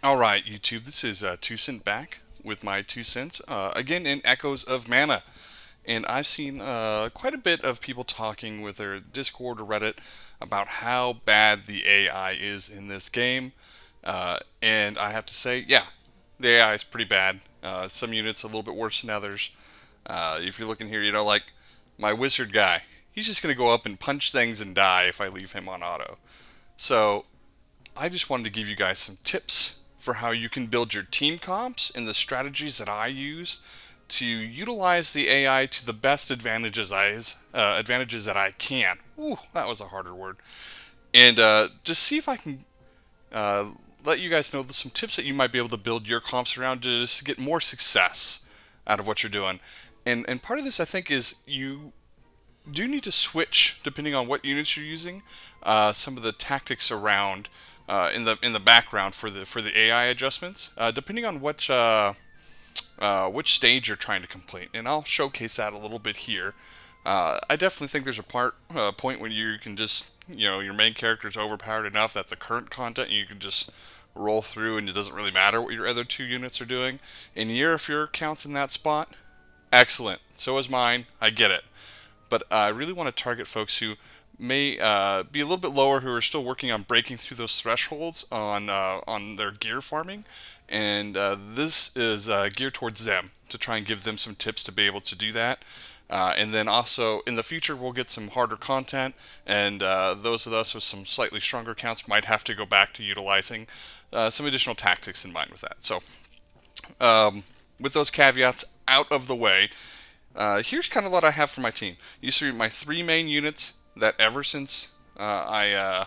All right, YouTube. This is 2 Cent back with my 2 cents again in Echoes of Mana, and I've seen quite a bit of people talking with their Discord or Reddit about how bad the AI is in this game, and I have to say, yeah, the AI is pretty bad. Some units a little bit worse than others. If you're looking here, like my wizard guy, he's just gonna go up and punch things and die if I leave him on auto. So I just wanted to give you guys some tips for how you can build your team comps and the strategies that I use to utilize the AI to the best advantages that I can. Ooh, that was a harder word. And just see if I can uh, let you guys know some tips that you might be able to build your comps around to just get more success out of what you're doing. And part of this, I think, is you do need to switch depending on what units you're using. Some of the tactics around in the background for the AI adjustments, depending on which stage you're trying to complete, and I'll showcase that a little bit here. I definitely think there's a point when you can just your main character is overpowered enough that the current content you can just roll through and it doesn't really matter what your other two units are doing. And if your account's in that spot, excellent. So is mine. I get it. But I really want to target folks who may be a little bit lower, who are still working on breaking through those thresholds on their gear farming, and this is geared towards them to try and give them some tips to be able to do that. And then also in the future, we'll get some harder content, and those of us with some slightly stronger accounts might have to go back to utilizing some additional tactics in mind with that. So, with those caveats out of the way, here's kind of what I have for my team. You see my three main units that ever since I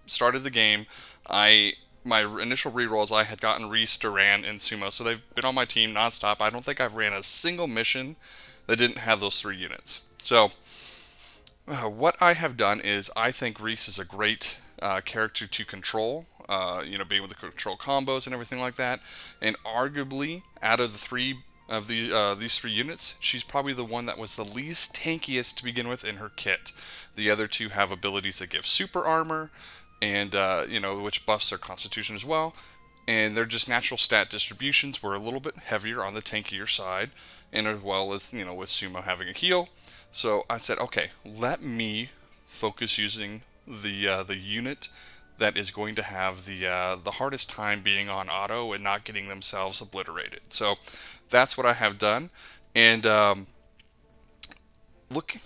started the game, my initial rerolls I had gotten Reese, Duran, and Sumo, so they've been on my team nonstop. I don't think I've ran a single mission that didn't have those three units. So what I have done is I think Reese is a great character to control. Being with the control combos and everything like that, and arguably out of the three of these three units, she's probably the one that was the least tankiest to begin with in her kit. The other two have abilities that give super armor, and which buffs their constitution as well. And their just natural stat distributions were a little bit heavier on the tankier side, and as well as with Sumo having a heal. So I said, okay, let me focus using the unit that is going to have the hardest time being on auto and not getting themselves obliterated. So that's what I have done. And look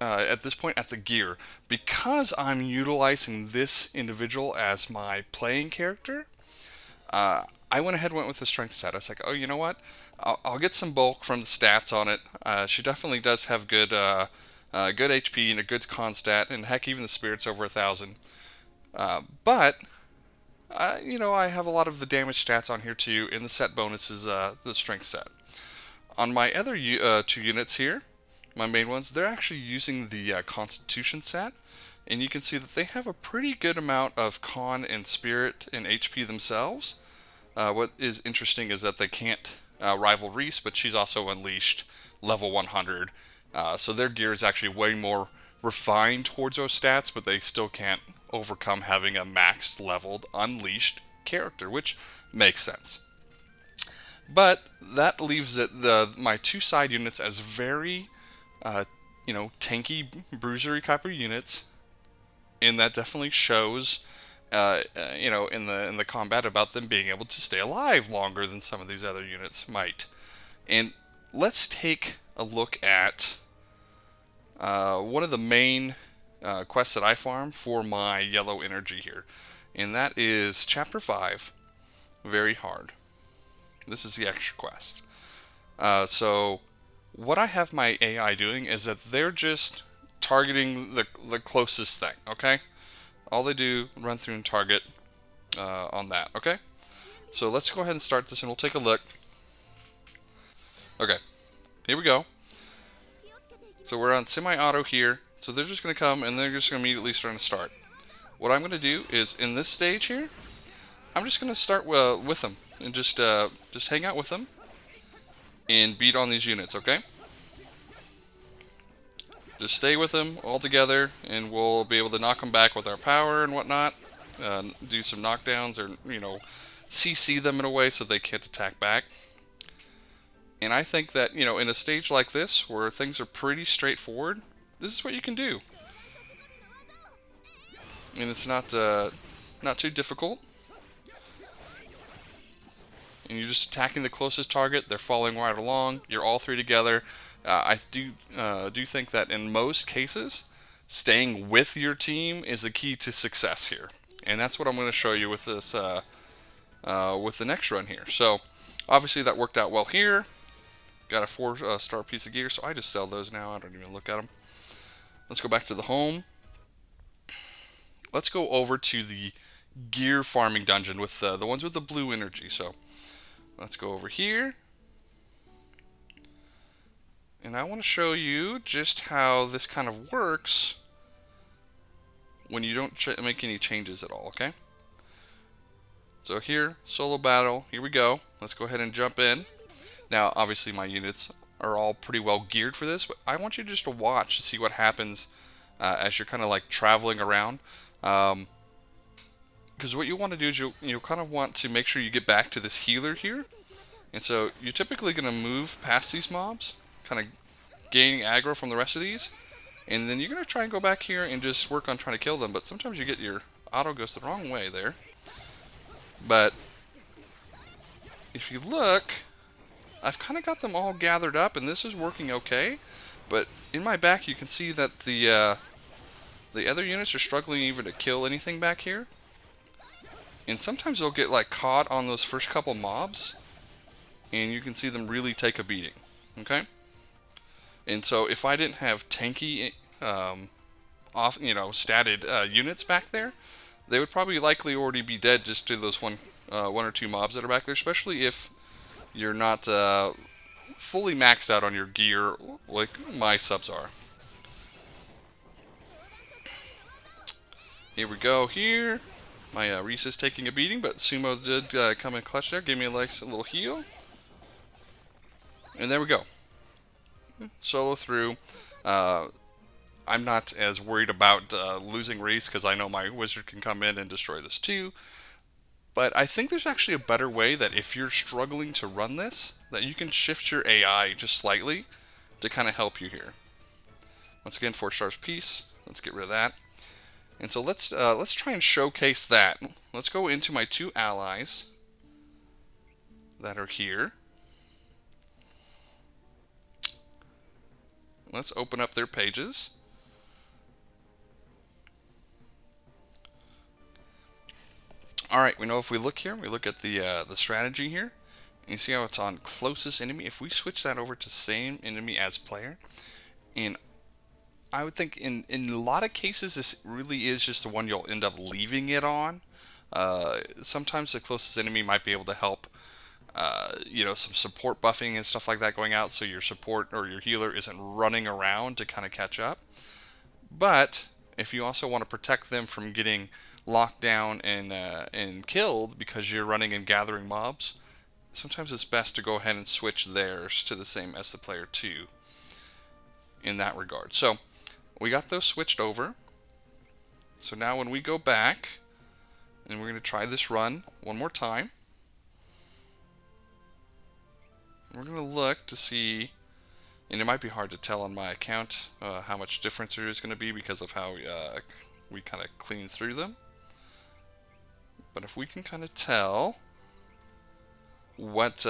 at this point at the gear, because I'm utilizing this individual as my playing character. I went ahead and went with the strength set. I was like, oh, you know what? I'll get some bulk from the stats on it. She definitely does have good HP and a good con stat, and heck, even the spirit's over 1,000. But I have a lot of the damage stats on here too, and the set bonus is the strength set. On my other two units here, my main ones, they're actually using the Constitution set, and you can see that they have a pretty good amount of con and spirit and HP themselves. What is interesting is that they can't rival Reese, but she's also unleashed level 100, so their gear is actually way more refined towards those stats, but they still can't overcome having a max leveled unleashed character, which makes sense. But that leaves my two side units as very, tanky, bruisery type of units, and that definitely shows, in the combat about them being able to stay alive longer than some of these other units might. And let's take a look at one of the main quests that I farm for my yellow energy here, and that is Chapter 5, Very Hard. This is the extra quest. So what I have my AI doing is that they're just targeting the closest thing, okay? All they do, run through and target on that, okay? So let's go ahead and start this and we'll take a look. Okay, here we go. So we're on semi-auto here. So they're just going to come and they're just going to immediately start to start. What I'm going to do is in this stage here, I'm just going to start with them and just hang out with them and beat on these units, okay? Just stay with them all together and we'll be able to knock them back with our power and whatnot. do some knockdowns or, CC them in a way so they can't attack back. And I think that, in a stage like this where things are pretty straightforward, this is what you can do. And it's not too difficult. And you're just attacking the closest target. They're following right along. You're all three together. I do think that in most cases, staying with your team is the key to success here, and that's what I'm going to show you with this with the next run here. So obviously that worked out well here. Got a 4-star piece of gear, so I just sell those now. I don't even look at them. Let's go back to the home. Let's go over to the gear farming dungeon with the ones with the blue energy. So let's go over here. And I want to show you just how this kind of works when you don't make any changes at all, okay? So here, solo battle, here we go. Let's go ahead and jump in. Now, obviously my units are all pretty well geared for this, but I want you just to watch to see what happens as you're kind of like traveling around. Because what you want to do is you kind of want to make sure you get back to this healer here. And so you're typically going to move past these mobs, kind of gaining aggro from the rest of these. And then you're going to try and go back here and just work on trying to kill them. But sometimes you get your auto goes the wrong way there. But if you look, I've kind of got them all gathered up, and this is working okay. But in my back, you can see that the other units are struggling even to kill anything back here. And sometimes they'll get like caught on those first couple mobs, and you can see them really take a beating. Okay. And so if I didn't have tanky, statted units back there, they would probably likely already be dead just to those one or two mobs that are back there, especially if you're not fully maxed out on your gear like my subs are. Here we go here. My Reese is taking a beating, but Sumo did come in clutch there, give me a nice little heal. And there we go. Solo through. I'm not as worried about losing Reese because I know my wizard can come in and destroy this too. But I think there's actually a better way that if you're struggling to run this, that you can shift your AI just slightly to kind of help you here. Once again, 4 stars piece. Let's get rid of that. And so let's try and showcase that. Let's go into my 2 allies that are here. Let's open up their pages. Alright, we know if we look here, we look at the strategy here, and you see how it's on closest enemy. If we switch that over to same enemy as player, and I would think in a lot of cases this really is just the one you'll end up leaving it on. Sometimes the closest enemy might be able to help, some support buffing and stuff like that going out, so your support or your healer isn't running around to kind of catch up. But if you also want to protect them from getting locked down and killed because you're running and gathering mobs, sometimes it's best to go ahead and switch theirs to the same as the player 2 in that regard. So we got those switched over. So now when we go back, and we're going to try this run one more time, we're going to look to see, and it might be hard to tell on my account how much difference there is going to be because of how we kind of clean through them. But if we can kind of tell what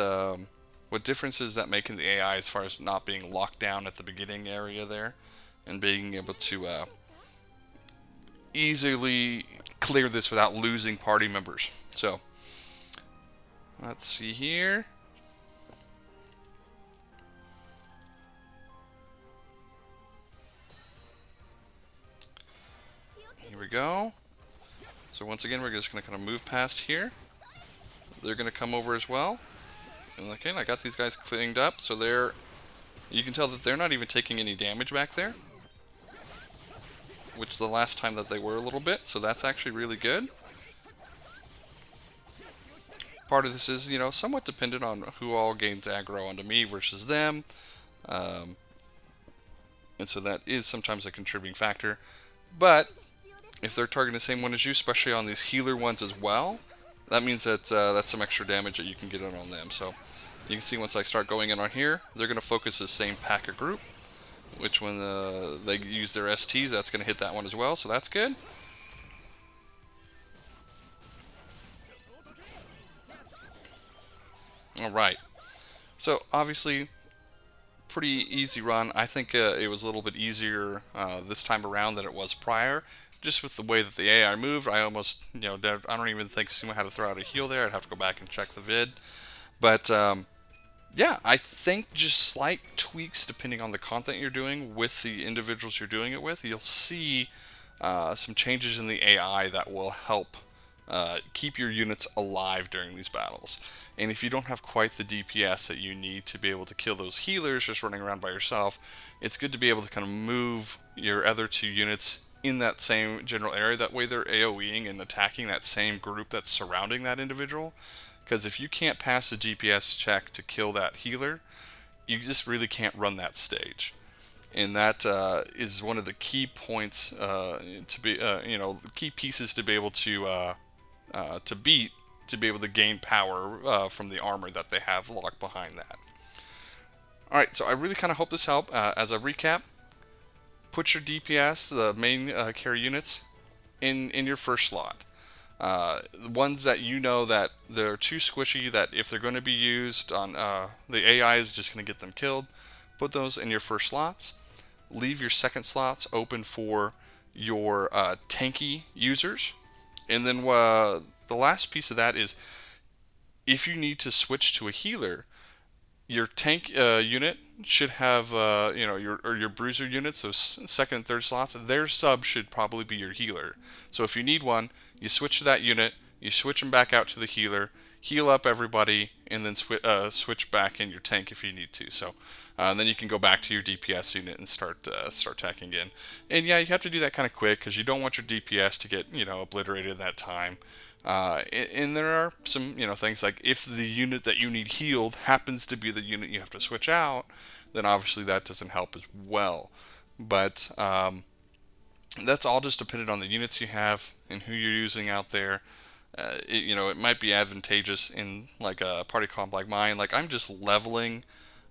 differences that make in the AI as far as not being locked down at the beginning area there, and being able to easily clear this without losing party members. So let's see here. Here we go. So once again, we're just going to kind of move past here. They're going to come over as well. And okay, I got these guys cleaned up, so you can tell that they're not even taking any damage back there, which is the last time that they were a little bit, so that's actually really good. Part of this is, somewhat dependent on who all gains aggro onto me versus them. And so that is sometimes a contributing factor. But If they're targeting the same one as you, especially on these healer ones as well, that means that that's some extra damage that you can get in on them. So you can see once I start going in on here, they're going to focus the same pack of group, which when they use their STs, that's going to hit that one as well, so that's good. Alright, so obviously pretty easy run. I think it was a little bit easier this time around than it was prior. Just with the way that the AI moved, I almost, I don't even think Sumo had to throw out a heal there. I'd have to go back and check the vid. But yeah, I think just slight tweaks depending on the content you're doing with the individuals you're doing it with, you'll see some changes in the AI that will help keep your units alive during these battles. And if you don't have quite the DPS that you need to be able to kill those healers just running around by yourself, it's good to be able to kind of move your other two units in that same general area. That way they're AoEing and attacking that same group that's surrounding that individual. Because if you can't pass the DPS check to kill that healer, you just really can't run that stage. And that is one of the key points to be, key pieces to be able to beat, to be able to gain power from the armor that they have locked behind that. Alright, so I really kind of hope this helped. As a recap, put your DPS, the main carry units, in your first slot. The ones that you know that they're too squishy, that if they're going to be used on, the AI is just going to get them killed, put those in your first slots. Leave your second slots open for your tanky users. And then the last piece of that is if you need to switch to a healer, your tank unit should have your bruiser units, those second and third slots. Their sub should probably be your healer. So if you need one, you switch to that unit, you switch them back out to the healer, heal up everybody, and then switch back in your tank if you need to. So then you can go back to your DPS unit and start attacking again. And yeah, you have to do that kind of quick because you don't want your DPS to get obliterated at that time. And there are some things like if the unit that you need healed happens to be the unit you have to switch out, then obviously that doesn't help as well. But that's all just dependent on the units you have and who you're using out there. It might be advantageous in like a party comp like mine. Like I'm just leveling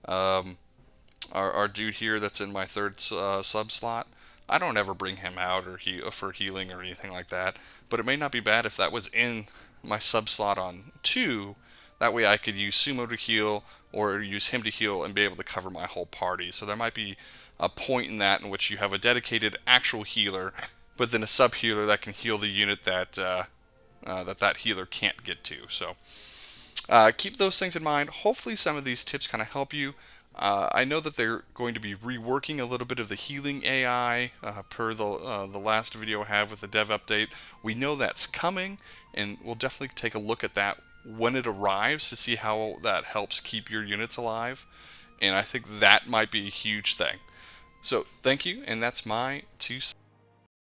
our dude here that's in my third sub slot. I don't ever bring him out or for healing or anything like that. But it may not be bad if that was in my sub slot on 2. That way I could use Sumo to heal or use him to heal and be able to cover my whole party. So there might be a point in that in which you have a dedicated actual healer, but then a sub healer that can heal the unit that that healer can't get to. So keep those things in mind. Hopefully some of these tips kind of help you. I know that they're going to be reworking a little bit of the healing AI per the last video I have with the dev update. We know that's coming, and we'll definitely take a look at that when it arrives to see how that helps keep your units alive. And I think that might be a huge thing. So thank you, and that's my 2 cents.